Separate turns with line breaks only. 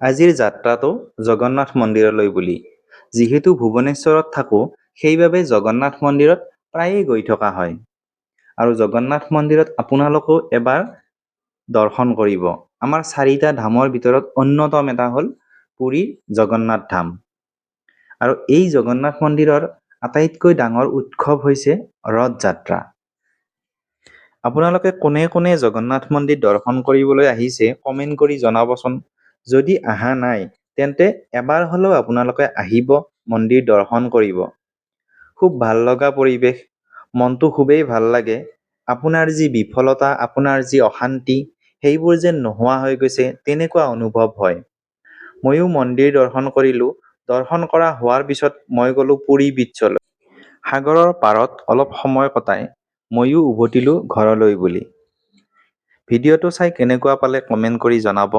আজিৰ যাত্ৰাটো জগন্নাথ মন্দিৰলৈ বুলি। যিহেতু ভুৱনেশ্বৰত থাকোঁ, সেইবাবে জগন্নাথ মন্দিৰত প্ৰায়ে গৈ থকা হয়। আৰু জগন্নাথ মন্দিৰত আপোনালোকেও এবাৰ দৰ্শন কৰিব। আমাৰ 4টা ধামৰ ভিতৰত অন্যতম এটা হ'ল পুৰীৰ জগন্নাথ ধাম। আৰু এই জগন্নাথ মন্দিৰৰ আটাইতকৈ ডাঙৰ উৎসৱ হৈছে ৰথ যাত্ৰা। আপোনালোকে কোনে কোনে জগন্নাথ মন্দিৰ দৰ্শন কৰিবলৈ আহিছে কমেণ্ট কৰি জনাবচোন। যদি অহা নাই তেন্তে এবাৰ হ'লেও আপোনালোকে আহিব, মন্দিৰ দৰ্শন কৰিব। খুব ভাল লগা পৰিৱেশ, মনটো খুবেই ভাল লাগে। আপোনাৰ যি বিফলতা, আপোনাৰ যি অশান্তি, সেইবোৰ যেন নোহোৱা হৈ গৈছে তেনেকুৱা অনুভৱ হয়। ময়ো মন্দিৰ দৰ্শন কৰিলোঁ। দৰ্শন কৰা হোৱাৰ পিছত মই গ'লোঁ পুৰী বীচ্চলৈ। সাগৰৰ পাৰত অলপ সময় কটাই ময়ো উভতিলোঁ ঘৰলৈ বুলি। ভিডিঅ'টো চাই কেনেকুৱা পালে কমেণ্ট কৰি জনাব।